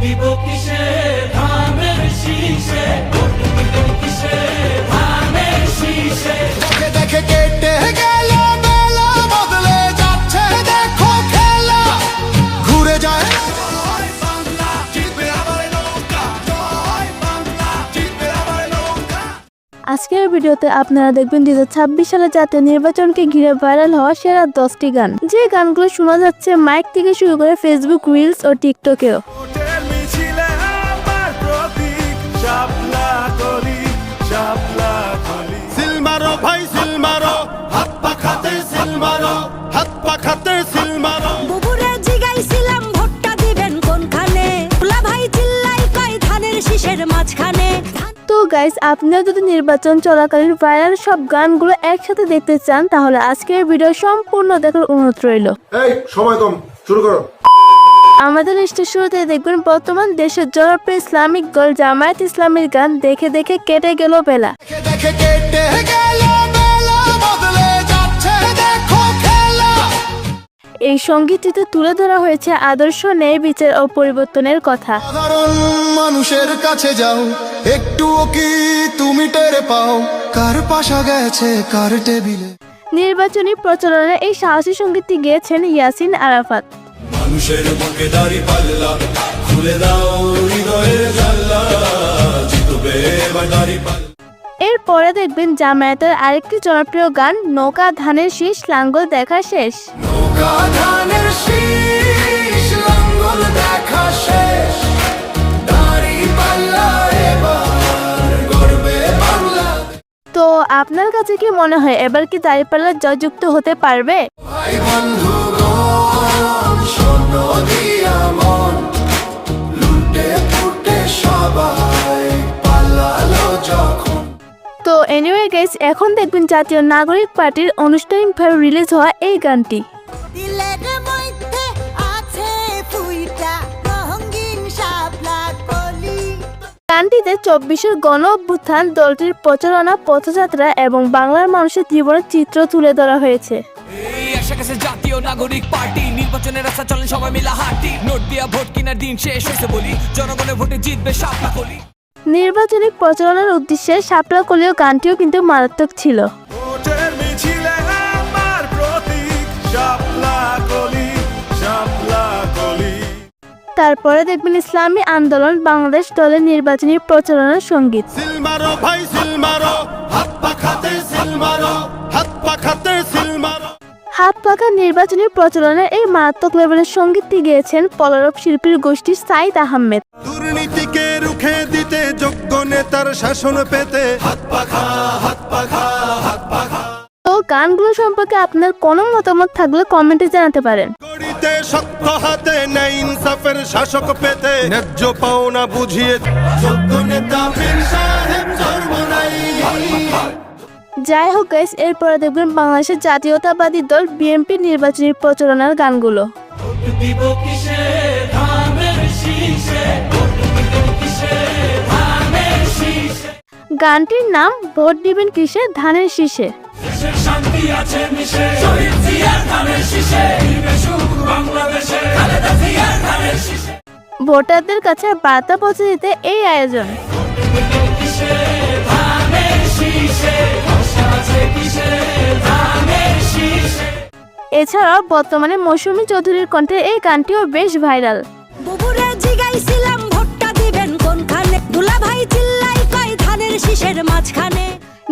দিব কিসে ধানের শীষে, ভোট দিব কিসে ধানের শীষে। দেখে দেখে কেটে গেল বেলা, বদলে যাচ্ছে দেখো খেলা, ঘুরে যায় জয় বাংলা, জিতবে আবার নৌকা, জয় বাংলা, জিতবে আবার নৌকা। আজকের ভিডিওতে আপনারা দেখবেন 2026 সালে জাতীয় নির্বাচনকে ঘিরে ভাইরাল হওয়া সেরা 10টি গান, যে গানগুলো শোনা যাচ্ছে মাইক থেকে শুরু করে ফেসবুক রিলস ও টিকটকেও। ভোটের মিছিলে আমার প্রতীক, শাপলা কলি, শাপলা কলি। সিল মারো ভাই সিল মারো, হাত পাখাতে সিল মারো, হাত পাখাতে সিল মারো। বুবুরে জিগাইছিলাম ভোটটা দিবেন কোনখানে, ফুলা ভাই চিল্লাই কয় ধানের শীষের মাঝখানে। তো গাইস, আপনারা যদি নির্বাচন চলাকালীন ভাইরাল সব গানগুলো একসাথে দেখতে চান তাহলে আজকের ভিডিও সম্পূর্ণ দেখার অনুরোধ রইল। এই সময় কম, শুরু করো। আমাদের লিস্টের শুরুতে দেখবেন বর্তমান দেশের জনপ্রিয় ইসলামিক দল জামায়াত ইসলামীর গান দেখে দেখে কেটে গেল বেলা। দেখে দেখে কেটে গেল বেলা, বদলে যাচ্ছে দেখো খেলা। এই সঙ্গীতটিতে তুলে ধরা হয়েছে আদর্শ, ন্যায় বিচার ও পরিবর্তনের কথা। সাধারণ মানুষের কাছে যাও, একটুও কি তুমি টের পাও, কার পাশা গেছে কার টেবিলে। নির্বাচনী প্রচারণে এই সাহসী সঙ্গীতটি গেয়েছেন ইয়াসিন আরাফাত। মানুষের বুকে দাড়ি পাল্লা, খুলে দাও হৃদয়ের জানলা, জিতবে এবার দাড়ি পাল্লা। এরপরে দেখবেন জামায়াতের আরেকটি জনপ্রিয় গান নৌকা ধানের শীষ লাঙ্গল দেখা শেষ। নৌকা ধানের শীষ লাঙ্গল দেখা শেষ, দাড়ি পাল্লা এবার গড়বে বাংলা। তো আপনার কাছে কি মনে হয় এবার কি দাঁড়িপাল্লা জয়যুক্ত হতে পারবে? ভাই বন্ধুগণ শোনো দিয়া মন, লুটে ফুটে সবাই পালালো যখন। তো এনিওয়ে গাইস, এখন দেখবেন জাতীয় নাগরিক পার্টির আনুষ্ঠানিকভাবে রিলিজ হওয়া এই গানটি। দিলের মধ্যে আছে ফুইটা রঙিন শাপলা কলি। গানটিতে 24-এর গণ অভ্যুত্থান, দলটির প্রচারণা, পথযাত্রা এবং বাংলার মানুষের জীবনের চিত্র তুলে ধরা হয়েছে। এই আশা কাছে জাতীয় নাগরিক পার্টি, নির্বাচনের রাস্তা চলে সবাই মিলা হাঁটি, নোট দিয়া ভোট কেনার দিন শেষ হয়েছে বলি, জনগণের ভোটে জিতবে শাপলা কলি। নির্বাচনী প্রচারণার উদ্দেশ্যে শাপলা কলিও গানটিও কিন্তু মারাত্মক ছিল। ভোটের মিছিলে আমার প্রতীক, শাপলা কলি, শাপলা কলি। তারপরে দেখবেন ইসলামী আন্দোলন বাংলাদেশ দলের নির্বাচনী প্রচারণার সঙ্গীত। সিল মারো ভাই সিল মারো, হাত পাখাতে সিল মারো, হাত পাখাতে সিল মারো। হাত পাখা নির্বাচনী প্রচারণার এই মারাত্মক লেভেলের সঙ্গীতটি গেয়েছেন পলারব শিল্পীর গোষ্ঠী সাইদ আহমেদ। দুর্নীতিকে রুখে দিতে, যোগ্য নেতার শাসন পেতে, হাত পাখা হাত পাখা হাত পাখা। তো গানগুলো সম্পর্কে আপনার কোনো মতামত থাকলে কমেন্টে জানাতে পারেন। গড়িতে শক্ত হাতে ন্যায় ইনসাফের শাসক পেতে, ন্যায্য পাওনা বুঝিয়ে যোগ্য নেতা পীর সাহেব ধর্ম নাই। যাই হোক গাইস, এরপরে দেখবেন বাংলাদেশের জাতীয়তাবাদী দল বিএনপি নির্বাচনী প্রচারণার গানগুলো। ভোট দিব কিসে ধানের শীষে, ভোট দিব কিসে ধানের শীষে। গানটির নাম ভোট দিবেন কিসে ধানের শীষে। দেশের শান্তি আছে মিশে, শহীদ জিয়ার ধানের শীষে, দিবে সুখ বাংলাদেশে, খালেদা জিয়ার ধানের শীষে। ভোটারদের কাছে বার্তা পৌঁছে দিতে এই আয়োজন। ভোট দিব কিসে ধানের শীষে, ভরসা আছে কিসে ধানের শীষে। এছাড়াও বর্তমানে মৌসুমী চৌধুরীর কণ্ঠে এই গানটিও বেশ ভাইরাল। বুবুরে জিগাইছিলাম ভোটটা দিবেন কোনখানে, ফুলা ভাই চিল্লাই কয় ধানের শীষের মাঝখানে।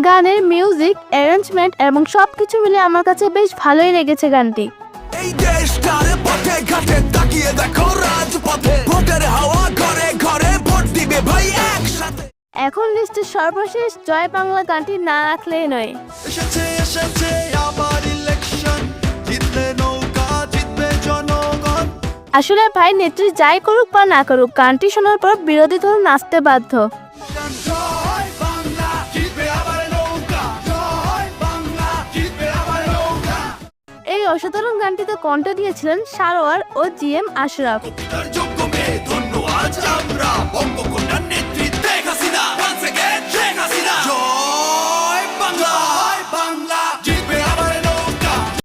গানের মিউজিক, অ্যারেঞ্জমেন্ট এবং সবকিছু মিলে আমার কাছে বেশ ভালোই লেগেছে গানটি। এই দেশটার পথে ঘাটে তাকিয়ে দেখো রাজপথে, ভোটের হাওয়া ঘরে ঘরে ভোট দিবে ভাই একসাথে। এখন লিস্টের সর্বশেষ জয় বাংলা গানটি না রাখলেই নয়। এসেছে এসেছে আবার ইলেকশন, জিতলে নৌকা জিতবে জনগণ। আসলে ভাই নেত্রী যাই করুক বা না করুক, গানটি শোনার পর বিরোধী দল নাচতে বাধ্য। জয় বাংলা, জিতবে আবার নৌকা, জয় বাংলা, জিতবে আবার নৌকা। এই অসাধারণ গানটিতে কণ্ঠ দিয়েছিলেন সারোয়ার ও জিএম আশরাফ। তার